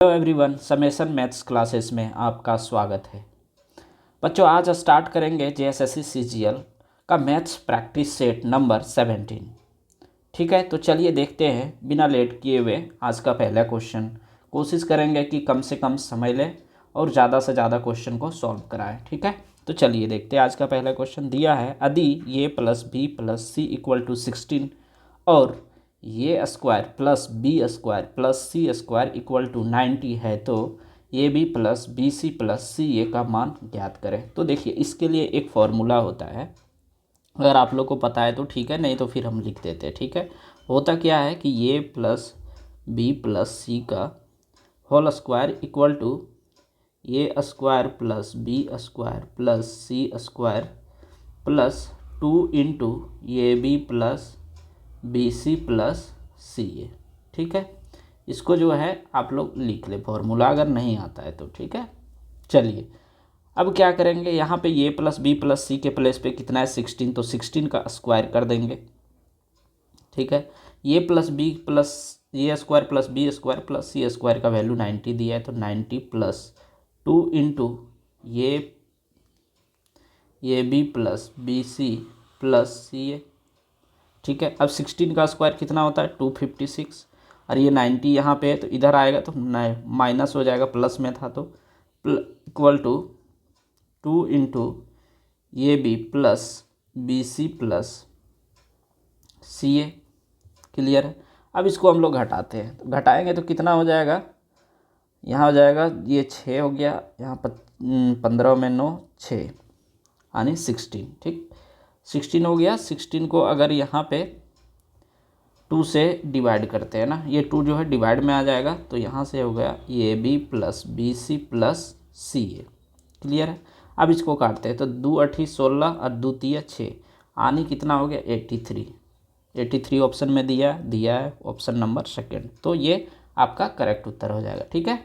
Hello everyone, summation maths classes में आपका स्वागत है। बच्चों, आज स्टार्ट करेंगे जेएसएससी सीजीएल का मैथ्स प्रैक्टिस सेट नंबर 17। ठीक है, तो चलिए देखते हैं बिना लेट किए हुए आज का पहला क्वेश्चन। कोशिश करेंगे कि कम से कम समय लें और ज़्यादा से ज़्यादा क्वेश्चन को सॉल्व कराएं। ठीक है, तो चलिए देखते हैं। आज का पहला क्वेश्चन दिया है, यदि A plus B plus C equal to 16 और A square plus B square plus C square equal to 90 है तो A B plus B C plus C A का मान ज्ञात करें। तो देखिए, इसके लिए एक फॉर्मूला होता है। अगर आप लोग को पता है तो ठीक है, नहीं तो फिर हम लिख देते हैं। ठीक है, होता क्या है कि A plus B plus C का whole square equal to A square plus B square plus C square plus 2 into A B plus B C plus C A. ठीक है, इसको जो है आप लोग लिख ले फॉर्मूला, अगर नहीं आता है तो। ठीक है, चलिए अब क्या करेंगे, यहाँ पे ए प्लस बी प्लस सी के प्लेस पे कितना है 16, तो 16 का स्क्वायर कर देंगे। ठीक है, A plus B plus A square plus B square plus C square का वैल्यू 90 दिया है, तो 90 plus 2 into A B plus B C plus C A. ठीक है, अब 16 का स्क्वायर कितना होता है 256, और ये 90 यहाँ पे है तो इधर आएगा तो माइनस हो जाएगा, प्लस में था तो equal to 2 into A B plus B C plus C A. Clear है। अब इसको हम लोग घटाते हैं, तो घटाएंगे तो कितना हो जाएगा, यहाँ हो जाएगा ये 6 हो गया, यहाँ पर 15 में 9 6 यानी 16। ठीक, 16 हो गया। 16 को अगर यहाँ पे 2 से डिवाइड करते हैं ना, ये 2 जो है डिवाइड में आ जाएगा, तो यहाँ से हो गया A B plus B C plus C A. Clear है। अब इसको काटते हैं तो 2 8 16 और 2 3 6 यानी कितना हो गया 83। 83 ऑप्शन में दिया है ऑप्शन नंबर सेकेंड, तो ये आपका करेक्ट उत्तर हो जाएगा। ठीक है,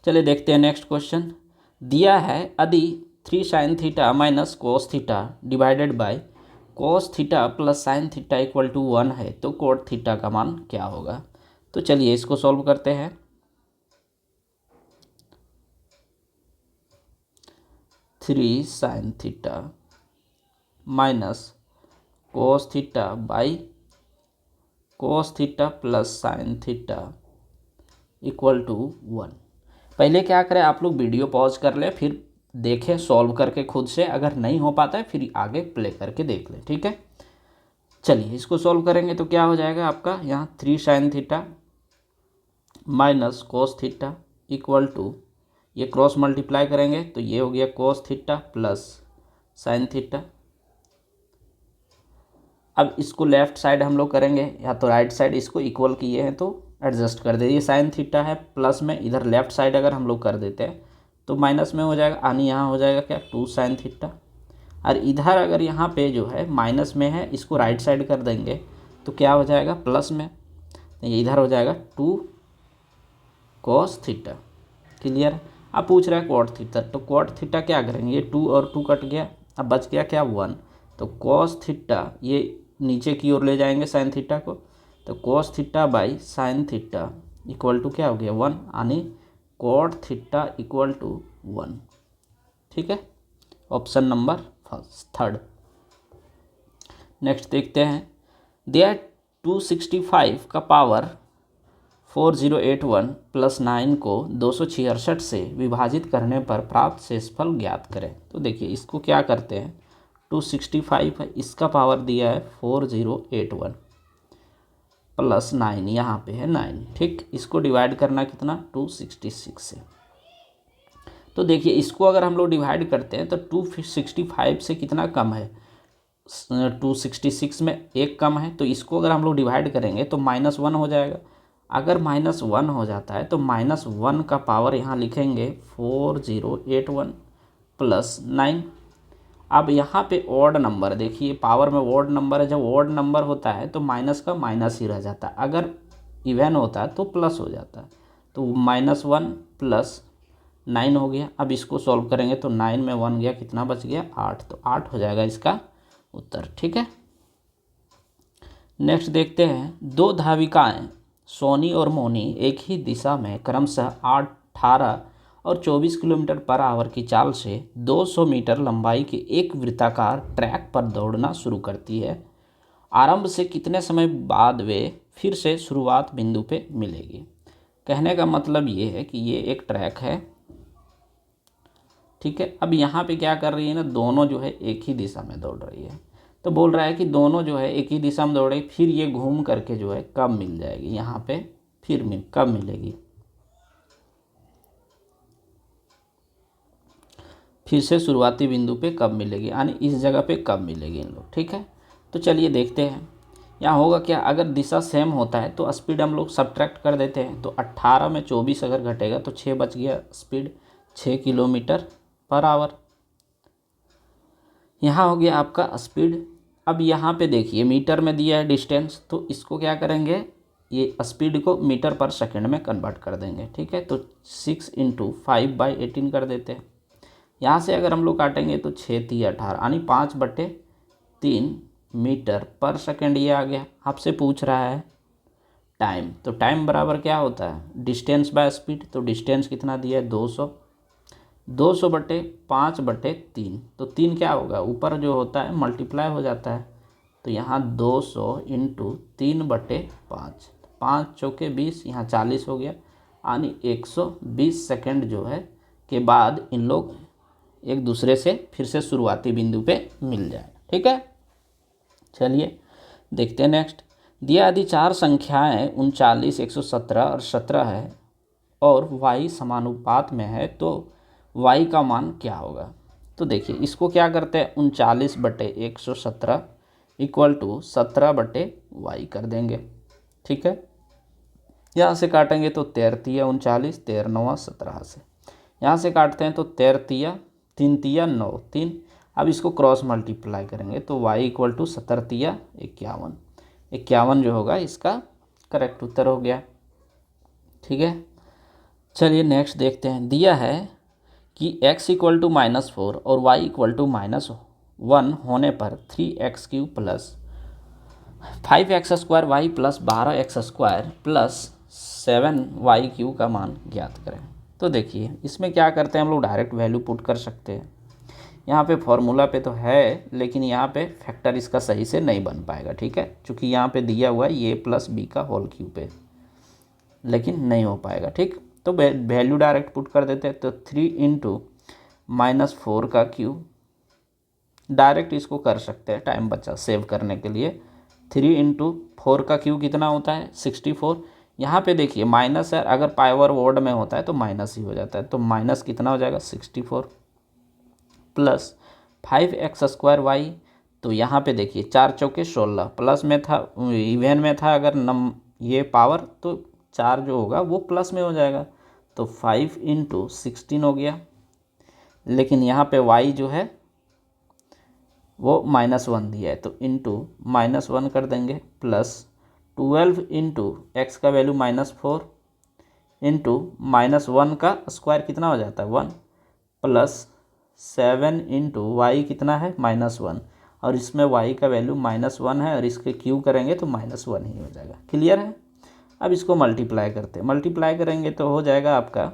चलिए देखते हैं नेक्स्ट क्वेश्चन। दिया है, यदि 3 sine theta minus cos theta divided by cos theta plus sine theta equal to 1 है तो कोट थीटा का मान क्या होगा। तो चलिए इसको सॉल्व करते हैं। 3 sine theta minus cos theta by cos theta plus sine theta equal to 1। पहले क्या करें, आप लोग वीडियो पॉज कर ले, फिर देखें सॉल्व करके खुद से। अगर नहीं हो पाता है फिर आगे प्ले करके देख लें। ठीक है, चलिए इसको सॉल्व करेंगे तो क्या हो जाएगा आपका, यहाँ 3 sine theta minus cos theta equal to, ये क्रॉस मल्टीप्लाई करेंगे तो ये हो गया cos theta plus sine theta. अब इसको लेफ्ट साइड हम लोग करेंगे या तो राइट साइड, इसको इक्वल किए हैं तो एडजस्ट कर दे। ये साइन थीटा है प्लस में, इधर लेफ्ट साइड अगर हम लोग कर देते हैं तो माइनस में हो जाएगा, यानी यहाँ हो जाएगा क्या 2 साइन थीटा। और इधर अगर यहाँ पे जो है माइनस में है, इसको राइट साइड कर देंगे तो क्या हो जाएगा प्लस में, ये इधर हो जाएगा 2 कॉस थीटा। क्लियर। अब पूछ रहा है कॉट थीटा, तो कॉट थीटा क्या करेंगे, ये 2 और 2 कट गया, अब बच गया क्या 1, तो कॉस थीटा ये नीचे की ओर ले जाएंगे साइन थीटा को, तो cos theta by sine theta equal to क्या हो गया 1, यानी कॉट थीटा इक्वल टू 1। ठीक है, ऑप्शन नंबर थर्ड। नेक्स्ट देखते हैं, दिया 265 का पावर 4081 प्लस 9 को 266 से विभाजित करने पर प्राप्त शेषफल ज्ञात करें। तो देखिए इसको क्या करते हैं, 265 है, इसका पावर दिया है 4081 प्लस 9, यहाँ पे है 9। ठीक, इसको डिवाइड करना कितना 266 से। तो देखिए इसको अगर हम लोग डिवाइड करते हैं तो 265 से कितना कम है, 266 में 1 कम है, तो इसको अगर हम लोग डिवाइड करेंगे तो -1 हो जाएगा। अगर -1 हो जाता है तो -1 का पावर यहाँ लिखेंगे 4081 प्लस 9। अब यहाँ पे ऑड नंबर, देखिए पावर में ऑड नंबर है, जब ऑड नंबर होता है तो माइनस का माइनस ही रह जाता है, अगर इवन होता है तो प्लस हो जाता है, तो -1 प्लस 9 हो गया। अब इसको सॉल्व करेंगे तो 9 में 1 गया, कितना बच गया 8, तो 8 हो जाएगा इसका उत्तर। ठीक है, नेक्स्ट देखते हैं, 2 धाविकाएँ सोनी और मोनी एक ही दिशा में क्रमशः 18 और 24 किलोमीटर पर आवर की चाल से 200 मीटर लंबाई के एक वृत्ताकार ट्रैक पर दौड़ना शुरू करती है। आरंभ से कितने समय बाद वे फिर से शुरुआत बिंदु पे मिलेगी। कहने का मतलब ये है कि ये एक ट्रैक है, ठीक है। अब यहाँ पे क्या कर रही है ना, दोनों जो है एक ही दिशा में दौड़ रही है। तो बोल रहा है कि दोनों जो है एक ही दिशा में दौड़े, फिर ये घूम करके जो है कब मिल जाएगी, यहाँ पे फिर कब मिलेगी, फिर से शुरुआती बिंदु पे कब मिलेगी, यानी इस जगह पे कब मिलेगी इन लोग, ठीक है। तो चलिए देखते हैं यहाँ होगा क्या। अगर दिशा सेम होता है तो स्पीड हम लोग सब्ट्रैक्ट कर देते हैं। तो 18 में 24 अगर घटेगा तो 6 बच गया, स्पीड 6 किलोमीटर पर आवर। यहाँ हो गया आपका स्पीड। अब यहाँ पे देखिए मीटर में दिया है डिस्टेंस, तो इसको क्या करेंगे, ये स्पीड को मीटर पर सेकंड में कन्वर्ट कर देंगे, ठीक है। तो 6 × 5/18 कर देते हैं। यहाँ से अगर हम लोग काटेंगे तो 6 3 18, यानी 5/3 मीटर पर सेकंड ये आ गया। आपसे पूछ रहा है टाइम, तो टाइम बराबर क्या होता है, डिस्टेंस बाय स्पीड। तो डिस्टेंस कितना दिया है, 200, 200/5/3। तो 3 क्या होगा, ऊपर जो होता है मल्टीप्लाई हो जाता है। तो यहाँ 200 × 3/5, 5 चौके 20, यहाँ 40 हो गया, यानी 120 सेकंड जो है के बाद इन लोग एक दूसरे से फिर से शुरुआती बिंदु पे मिल जाए, ठीक है। चलिए देखते हैं नेक्स्ट। दिया यदि 4 संख्याएं 39, 117 और 17 है और y समानुपात में है तो y का मान क्या होगा। तो देखिए इसको क्या करते हैं, 39/117 = 17/y कर देंगे, ठीक है। यहाँ से काटेंगे तो 13 × 39, 13 9 17 से। यहाँ से काटते हैं तो 13 3 3 9 3। अब इसको क्रॉस मल्टीप्लाई करेंगे तो y = 17 3 51, 51 जो होगा इसका करेक्ट उत्तर हो गया, ठीक है। चलिए नेक्स्ट देखते हैं। दिया है कि x = -4 और y = -1 होने पर 3x³ + 5x² y + 12x² + 7y³ का मान ज्ञात करें। तो देखिए इसमें क्या करते हैं हम लोग, डायरेक्ट वैल्यू पुट कर सकते हैं। यहाँ पे फॉर्मूला पे तो है, लेकिन यहाँ पे फैक्टर इसका सही से नहीं बन पाएगा, ठीक है, क्योंकि यहाँ पे दिया हुआ है a + b का होल क्यूब पे, लेकिन नहीं हो पाएगा, ठीक। तो वैल्यू डायरेक्ट पुट कर देते हैं। तो 3 × -4 का क्यूब, डायरेक्ट इसको कर सकते हैं टाइम बचा सेव करने के लिए। 3 × 4 का क्यूब कितना होता है, 64। यहाँ पे देखिए माइनस है, अगर पावर वर्ड में होता है तो माइनस ही हो जाता है। तो माइनस कितना हो जाएगा, 64 + 5x² y। तो यहाँ पे देखिए 4 चौके 16, प्लस में था, इवन में था अगर ये पावर, तो 4 जो होगा वो प्लस में हो जाएगा। तो 5 × 16 हो गया, लेकिन यहाँ पे y जो है वो -1 दिया है, तो इंटू -1 कर देंगे, प्लस 12 × x का वैल्यू -4 इंटू -1 का स्क्वायर कितना हो जाता है 1, प्लस 7 × y कितना है -1, और इसमें y का वैल्यू -1 है और इसके क्यू करेंगे तो -1 ही हो जाएगा। क्लियर है। अब इसको मल्टीप्लाई करते हैं, मल्टीप्लाई करेंगे तो हो जाएगा आपका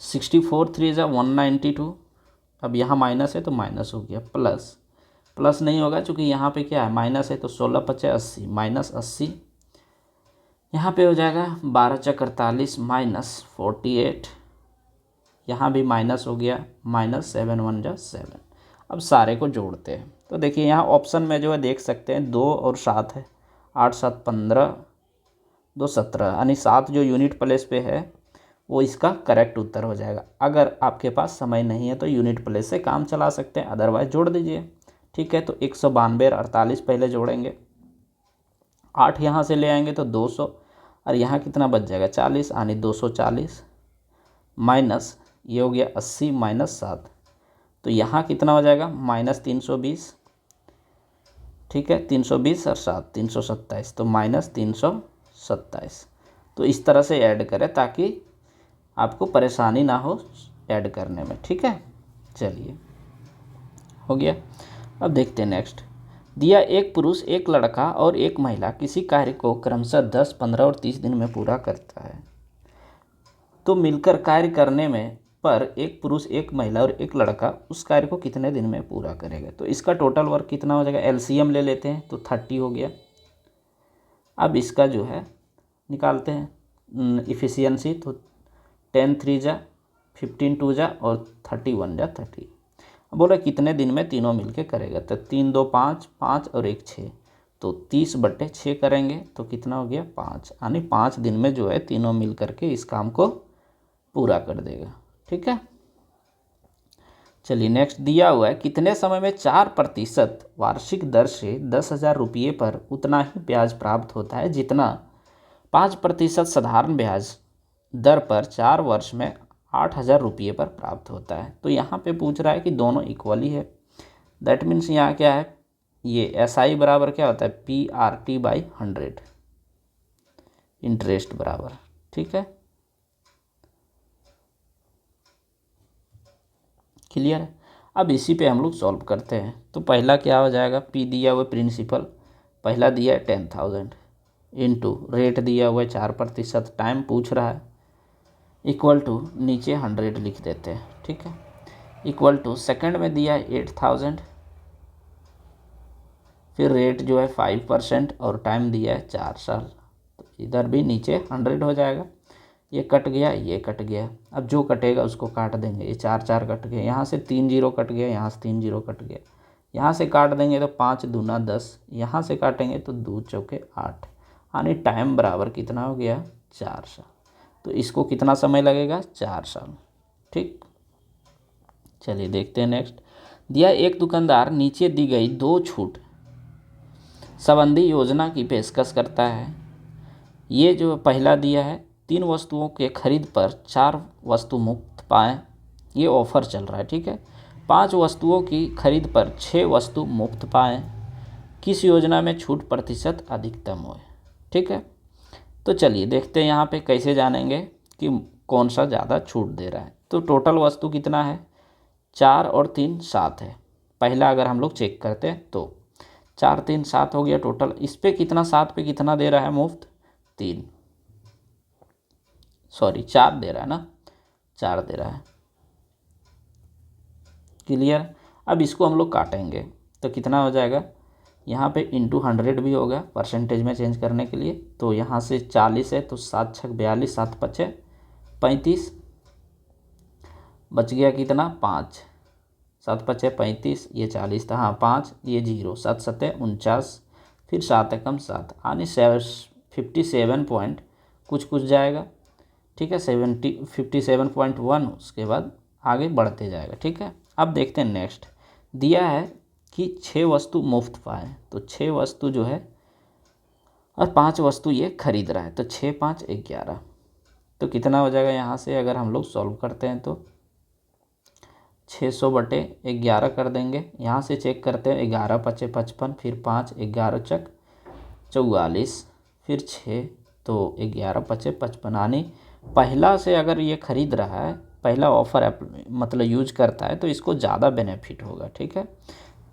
64 3 = 192। अब यहाँ माइनस है तो माइनस हो गया, प्लस नहीं होगा क्योंकि यहाँ पे क्या है माइनस है, तो 16 × 5 = 80, -80। यहाँ पे हो जाएगा 12 × 48 -48। यहाँ भी माइनस हो गया, -7 1 × 7। अब सारे को जोड़ते हैं तो देखिए यहाँ ऑप्शन में जो है देख सकते हैं 2 और 7 है, 8 7 15, 2 17, यानी 7 जो यूनिट प्लेस पे है वो इसका करेक्ट उत्तर हो जाएगा। अगर आपके पास समय नहीं है तो यूनिट प्लेस से काम चला सकते हैं, अदरवाइज जोड़ दीजिए, ठीक है। तो 192 और 48 पहले जोड़ेंगे, 8 यहाँ से ले आएंगे तो 200, और यहाँ कितना बच जाएगा 40, यानी 240 माइनस ये हो गया 80 -7, तो यहाँ कितना हो जाएगा -320, ठीक है। 320 और 7 327, तो -327। तो इस तरह से ऐड करें ताकि आपको परेशानी ना हो ऐड करने में, ठीक है। चलिए हो गया। अब देखते हैं नेक्स्ट। दिया एक पुरुष, एक लड़का और एक महिला किसी कार्य को क्रमशः 10, 15 और 30 दिन में पूरा करता है, तो मिलकर कार्य करने में पर एक पुरुष, एक महिला और एक लड़का उस कार्य को कितने दिन में पूरा करेगा। तो इसका टोटल वर्क कितना हो जाएगा, एलसीएम ले लेते हैं तो 30 हो गया। अब इसका जो है निकालते हैं इफ़िशियंसी, तो 10 3 जा 15 2 जा और 31 जा 30। अब बोला कितने दिन में तीनों मिलके करेगा, तो 3 2 5, 5 और 1 6, तो 30/6 करेंगे तो कितना हो गया 5, यानी 5 दिन में जो है तीनों मिल करके इस काम को पूरा कर देगा। ठीक है, चलिए नेक्स्ट दिया हुआ है कितने समय में 4% वार्षिक दर से 10,000 रुपये पर उतना ही ब्याज प्राप्त होता है जितना 5% साधारण ब्याज दर पर 4 वर्ष में 8,000 रुपये पर प्राप्त होता है। तो यहाँ पे पूछ रहा है कि दोनों इक्वली है, दैट मीन्स यहाँ क्या है, ये SI बराबर क्या होता है PRT/100 इंटरेस्ट बराबर। ठीक है, क्लियर है। अब इसी पे हम लोग सॉल्व करते हैं। तो पहला क्या हो जाएगा, P दिया हुआ प्रिंसिपल, पहला दिया है 10,000 इंटू रेट दिया हुआ है 4%, टाइम पूछ रहा है, इक्वल टू नीचे 100 लिख देते हैं। ठीक है, इक्वल टू सेकंड में दिया है 8,000, फिर रेट जो है 5% और टाइम दिया है 4 साल, तो इधर भी नीचे 100 हो जाएगा। ये कट गया, ये कट गया, अब जो कटेगा उसको काट देंगे। ये 4 4 कट गए, यहाँ से 3 0 कट गया, यहाँ से 3 0 कट गया, यहाँ से काट देंगे तो 5 दूना 10, यहाँ से काटेंगे तो 2 चौके 8, यानी टाइम बराबर कितना हो गया 4 साल। तो इसको कितना समय लगेगा 4 साल। ठीक, चलिए देखते हैं नेक्स्ट। दिया एक दुकानदार नीचे दी गई 2 छूट संबंधी योजना की पेशकश करता है। ये जो पहला दिया है 3 वस्तुओं के खरीद पर 4 वस्तु मुफ्त पाएँ, ये ऑफ़र चल रहा है। ठीक है, 5 वस्तुओं की खरीद पर 6 वस्तु मुफ्त पाएँ, किस योजना में छूट प्रतिशत अधिकतम हो। ठीक है, तो चलिए देखते हैं यहाँ पे कैसे जानेंगे कि कौन सा ज़्यादा छूट दे रहा है। तो टोटल वस्तु कितना है, 4 और 3 7 है। पहला अगर हम लोग चेक करते हैं तो 4 3 7 हो गया टोटल। इस पे कितना, 7 पे कितना दे रहा है मुफ्त, 3, सॉरी 4 दे रहा है ना, 4 दे रहा है। क्लियर, अब इसको हम लोग काटेंगे तो कितना हो जाएगा, यहाँ पे इंटू 100 भी होगा परसेंटेज में चेंज करने के लिए। तो यहाँ से 40 है तो 7 6 42, 7 5 35, बच गया कितना 5, 7 5 35, ये 40 था, हाँ 5, ये 0, 7 7 49, फिर 7 कम 7, यानी 57 पॉइंट कुछ जाएगा। ठीक है, 57.1, उसके बाद आगे बढ़ते जाएगा। ठीक है, अब देखते हैं नेक्स्ट। दिया है कि 6 वस्तु मुफ्त पाए, तो 6 वस्तु जो है और 5 वस्तु ये खरीद रहा है, तो 6 5 11, तो कितना हो जाएगा, यहाँ से अगर हम लोग सॉल्व करते हैं तो 600/11 कर देंगे। यहाँ से चेक करते हैं, 11 5 55, फिर 5 11 चक 44, फिर 6, तो 11 5 55, यानी पहला से अगर ये खरीद रहा है, पहला ऑफ़र मतलब यूज करता है, तो इसको ज़्यादा बेनिफिट होगा। ठीक है,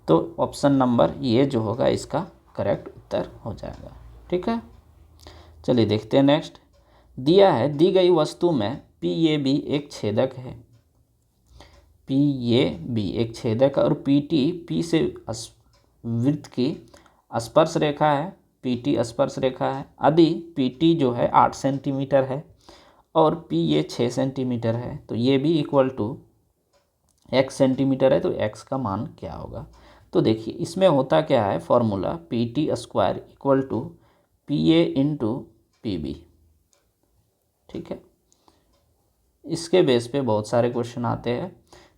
तो ऑप्शन नंबर ये जो होगा इसका करेक्ट उत्तर हो जाएगा। ठीक है, चलिए देखते हैं नेक्स्ट। दिया है दी गई वस्तु में PAB एक छेदक है, PAB एक छेदक और PT P से वृत्त की स्पर्श रेखा है, PT स्पर्श रेखा है। यदि PT जो है 8 सेंटीमीटर है और PA 6 सेंटीमीटर है, तो ये भी इक्वल टू x सेंटीमीटर है, तो x का मान क्या होगा। तो देखिए इसमें होता क्या है, formula PT² equal to PA into PB। ठीक है, इसके बेस पे बहुत सारे क्वेश्चन आते हैं।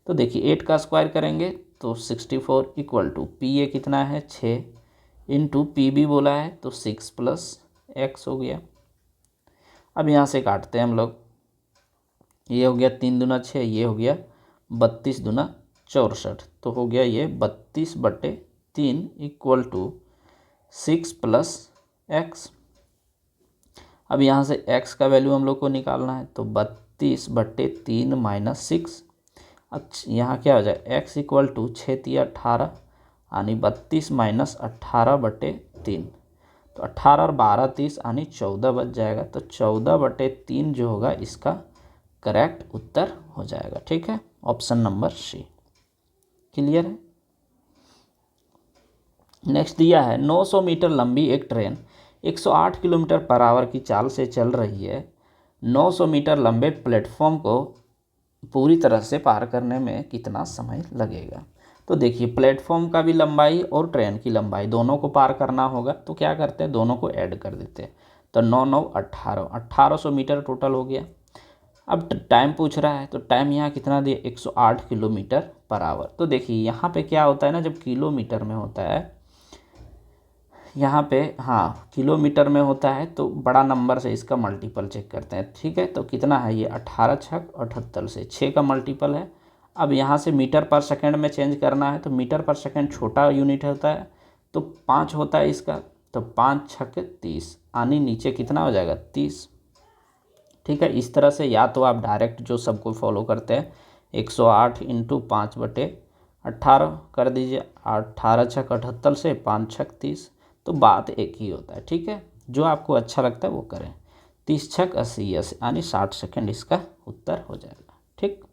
तो देखिए 8 का स्क्वायर करेंगे तो 64 इक्वल टू PA कितना है 6 इंटू PB बोला है तो 6 + x हो गया। अब यहाँ से काटते हैं हम लोग, ये हो गया 3 दूना 6, ये हो गया 32 दूना 64, तो हो गया ये 32/3 इक्वल टू 6 + x। अब यहाँ से x का वैल्यू हम लोग को निकालना है, तो 32/3 - 6। अब यहाँ क्या हो जाए, x इक्वल टू 6 × 18, यानी 32 माइनस 18/3, तो 18 और 12 30 यानी 14 बच जाएगा। तो 14/3 जो होगा इसका करेक्ट उत्तर हो जाएगा। ठीक है, ऑप्शन नंबर सी। क्लियर है। नेक्स्ट दिया है 900 मीटर लंबी एक ट्रेन 108 किलोमीटर पर आवर की चाल से चल रही है। 900 मीटर लंबे प्लेटफॉर्म को पूरी तरह से पार करने में कितना समय लगेगा। तो देखिए, प्लेटफॉर्म का भी लंबाई और ट्रेन की लंबाई दोनों को पार करना होगा, तो क्या करते हैं, दोनों को ऐड कर देते हैं। तो 9 9 18, 1800 मीटर टोटल हो गया। अब टाइम पूछ रहा है, तो टाइम यहाँ कितना दिया, 108 किलोमीटर पर आवर। तो देखिए यहाँ पे क्या होता है ना, जब किलोमीटर में होता है, यहाँ पे हाँ किलोमीटर में होता है तो बड़ा नंबर से इसका मल्टीपल चेक करते हैं। ठीक है, तो कितना है ये, 18 छक 78 से 6 का मल्टीपल है। अब यहाँ से मीटर पर सेकंड में चेंज करना है, तो मीटर पर सेकंड छोटा यूनिट होता है तो 5 होता है इसका, तो 5 छक 30 यानी नीचे कितना हो जाएगा, 30। ठीक है, इस तरह से या तो आप डायरेक्ट जो सबको फॉलो करते हैं 108 इंटू 5/18 कर दीजिए, 18 छक 78 से 5 छक 30, तो बात एक ही होता है। ठीक है, जो आपको अच्छा लगता है वो करें। 30 छक 80 यानी 60 सेकंड इसका उत्तर हो जाएगा। ठीक,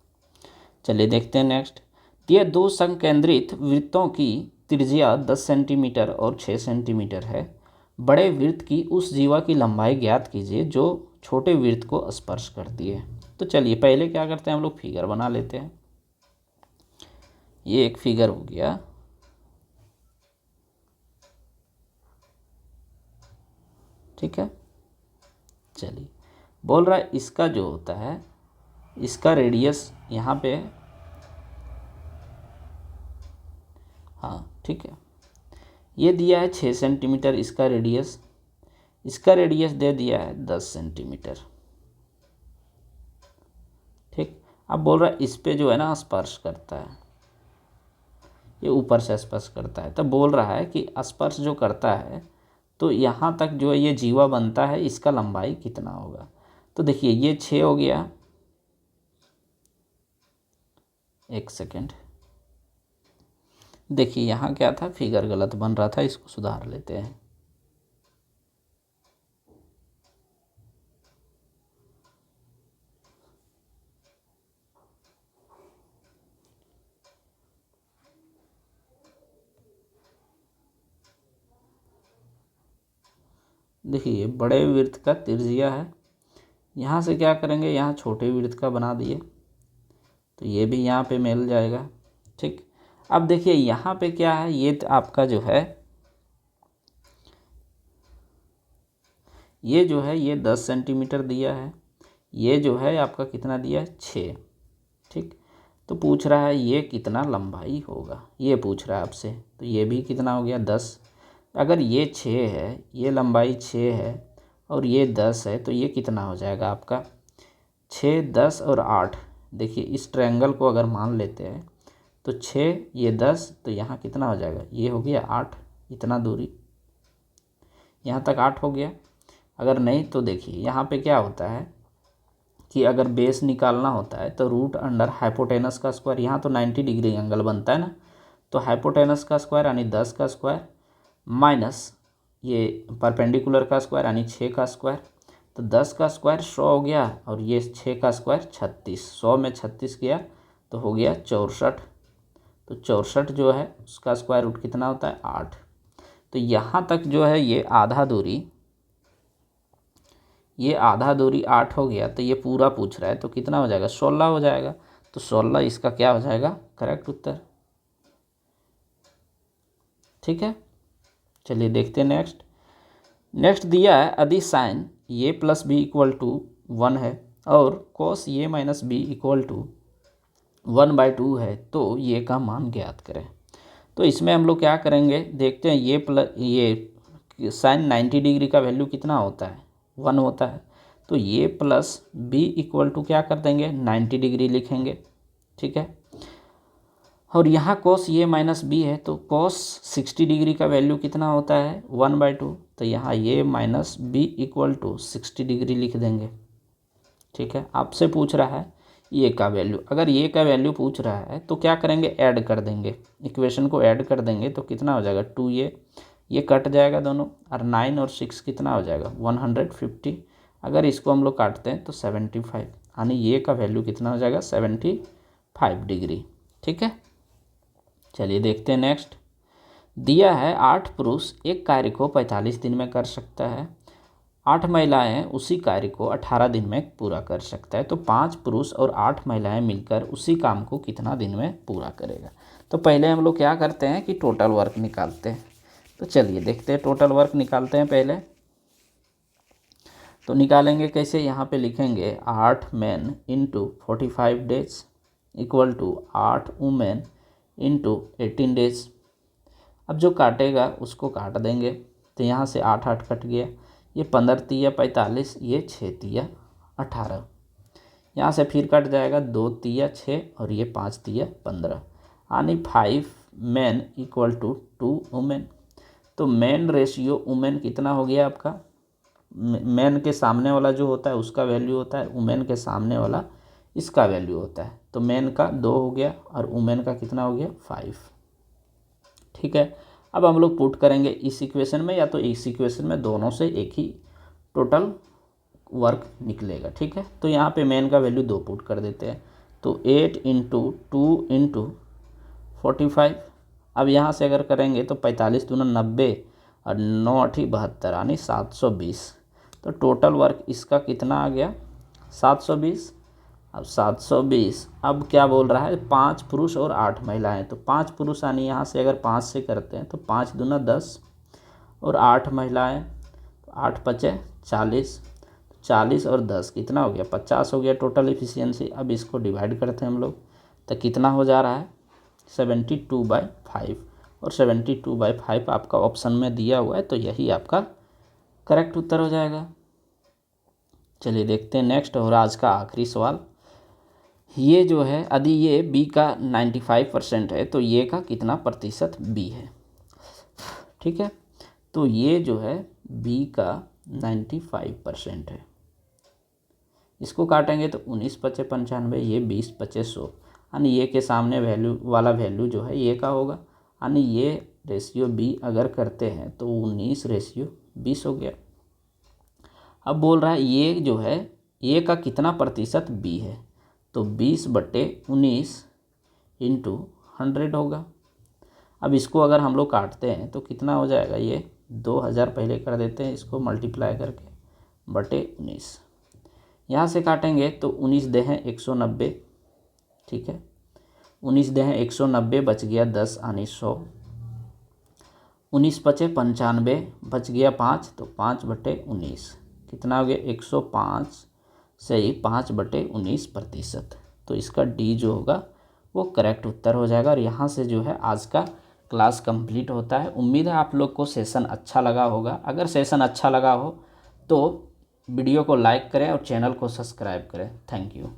चलिए देखते हैं नेक्स्ट। ये दो संकेंद्रित वृत्तों की त्रिज्या 10 सेंटीमीटर और 6 सेंटीमीटर है। बड़े वृत्त की उस जीवा की लंबाई ज्ञात कीजिए जो छोटे वृत्त को स्पर्श करती है। तो चलिए पहले क्या करते हैं, हम लोग फिगर बना लेते हैं। ये एक फिगर हो गया। ठीक है, चलिए बोल रहा है इसका जो होता है, इसका रेडियस यहाँ पे, हाँ ठीक है, ये दिया है 6 सेंटीमीटर इसका रेडियस दे दिया है 10 सेंटीमीटर। ठीक, अब बोल रहा है इस पे जो है ना स्पर्श करता है, ये ऊपर से स्पर्श करता है, तब बोल रहा है कि स्पर्श जो करता है तो यहाँ तक जो ये जीवा बनता है इसका लंबाई कितना होगा। तो देखिए ये 6 हो गया, एक सेकेंड, देखिए यहाँ क्या था, फिगर गलत बन रहा था, इसको सुधार लेते हैं। देखिए बड़े वृत्त का त्रिज्या है, यहाँ से क्या करेंगे, यहाँ छोटे वृत्त का बना दिए तो ये भी यहाँ पे मिल जाएगा। ठीक, अब देखिए यहाँ पे क्या है, ये आपका जो है ये 10 सेंटीमीटर दिया है, ये जो है आपका कितना दिया है, 6। ठीक, तो पूछ रहा है ये कितना लंबाई होगा, ये पूछ रहा है आपसे, तो ये भी कितना हो गया, 10। अगर ये 6 है, ये लंबाई 6 है और ये 10 है, तो ये कितना हो जाएगा आपका, 6 10 और 8। देखिए इस ट्रायंगल को अगर मान लेते हैं तो 6 ये 10, तो यहाँ कितना हो जाएगा, ये हो गया 8, इतना दूरी यहाँ तक 8 हो गया। अगर नहीं तो देखिए यहाँ पे क्या होता है कि अगर बेस निकालना होता है तो रूट अंडर हाइपोटेनस का स्क्वायर, यहाँ तो 90 डिग्री एंगल बनता है ना, तो हाइपोटेनस का स्क्वायर यानी 10 का स्क्वायर माइनस ये परपेंडिकुलर का स्क्वायर यानी 6 का स्क्वायर, तो 10 का स्क्वायर 100 हो गया और ये 6 का स्क्वायर 36, 100 में 36 गया तो हो गया 64। तो 64 जो है उसका स्क्वायर रूट कितना होता है, 8। तो यहाँ तक जो है ये आधा दूरी 8 हो गया, तो ये पूरा पूछ रहा है तो कितना हो जाएगा, 16 हो जाएगा। तो 16 इसका क्या हो जाएगा, करेक्ट उत्तर। ठीक है, चलिए देखते हैं नेक्स्ट दिया है यदि sine A plus B equal to 1 है और cos A minus B equal to 1/2 है तो ये का मान ज्ञात करें। तो इसमें हम लोग क्या करेंगे, देखते हैं ये साइन 90 डिग्री का वैल्यू कितना होता है, 1 होता है, तो ये प्लस बी इक्वल टू क्या कर देंगे, 90 डिग्री लिखेंगे। ठीक है, और यहाँ कॉस ये माइनस बी है तो कॉस 60 डिग्री का वैल्यू कितना होता है, 1/2, तो यहाँ ये minus B equal to 60 degree लिख देंगे। ठीक है, आपसे पूछ रहा है ये का वैल्यू, अगर ये का वैल्यू पूछ रहा है तो क्या करेंगे, ऐड कर देंगे, इक्वेशन को ऐड कर देंगे तो कितना हो जाएगा 2 ये कट जाएगा दोनों, और 9 और 6 कितना हो जाएगा 150। अगर इसको हम लोग काटते हैं तो 75, यानी ये का वैल्यू कितना हो जाएगा 75 डिग्री। ठीक है, चलिए देखते हैं नेक्स्ट। दिया है 8 पुरुष एक कार्य को 45 दिन में कर सकता है, 8 महिलाएं उसी कार्य को 18 दिन में पूरा कर सकता है, तो 5 पुरुष और 8 महिलाएं मिलकर उसी काम को कितना दिन में पूरा करेगा। तो पहले हम लोग क्या करते हैं कि टोटल वर्क निकालते हैं। तो चलिए देखते हैं, टोटल वर्क निकालते हैं पहले। तो निकालेंगे कैसे, यहाँ पे लिखेंगे 8 man into 45 days equal to 8 women into 18 days. अब जो काटेगा उसको काट देंगे, तो यहाँ से 8 8 कट गया, ये 15 तिया 45, ये 6 तिया 18, यहाँ से फिर कट जाएगा 2 तिया 6 और ये 5 तिया 15, यानी 5 मैन इक्वल टू 2 वुमेन। तो मैन रेशियो वुमेन कितना हो गया आपका, मैन के सामने वाला जो होता है उसका वैल्यू होता है, वुमेन के सामने वाला इसका वैल्यू होता है। तो मैन का 2 हो गया और वुमेन का कितना हो गया 5। ठीक है, अब हम लोग पुट करेंगे इस इक्वेशन में, या तो इस इक्वेशन में दोनों से एक ही टोटल वर्क निकलेगा। ठीक है, तो यहाँ पे मैन का वैल्यू 2 पुट कर देते हैं, तो 8 इंटू 2 इंटू 45। अब यहाँ से अगर करेंगे तो 45 दूना 90 और 9 8 72, यानी 720। तो टोटल वर्क इसका कितना आ गया 720। अब 720, अब क्या बोल रहा है 5 पुरुष और 8 महिलाएं, तो 5 पुरुष यानी यहाँ से अगर 5 से करते हैं तो 5 दूना 10 और 8 महिलाएं, तो 8 पचे 40, 40 और 10 कितना हो गया 50 हो गया टोटल इफिशियंसी। अब इसको डिवाइड करते हैं हम लोग, तो कितना हो जा रहा है 72/5, और 72/5 आपका ऑप्शन में दिया हुआ है, तो यही आपका करेक्ट उत्तर हो जाएगा। चलिए देखते हैं नेक्स्ट और आज का आखिरी सवाल। ये जो है यदि ये बी का 95% है तो ये का कितना प्रतिशत बी है। ठीक है, तो ये जो है बी का 95% है, इसको काटेंगे तो 19 पचे 95, ये 20 पचे 100, यानी ये के सामने वैल्यू वाला वैल्यू जो है ये का होगा, यानी ये रेशियो बी अगर करते हैं तो 19/20 हो गया। अब बोल रहा है ये जो है ये का कितना प्रतिशत बी है, तो 20/19 इंटू 100 होगा। अब इसको अगर हम लोग काटते हैं तो कितना हो जाएगा, ये 2000 पहले कर देते हैं, इसको मल्टीप्लाई करके बटे 19, यहाँ से काटेंगे तो 19 दे हैं 190। ठीक है, 19 दे हैं 190, बच गया 10 यानी 100, 19 पचे 95, बच गया 5, तो 5/19 कितना हो गया 105 से ही 5/19%। तो इसका डी जो होगा वो करेक्ट उत्तर हो जाएगा। और यहाँ से जो है आज का क्लास कंप्लीट होता है। उम्मीद है आप लोग को सेशन अच्छा लगा होगा। अगर सेशन अच्छा लगा हो तो वीडियो को लाइक करें और चैनल को सब्सक्राइब करें। Thank you.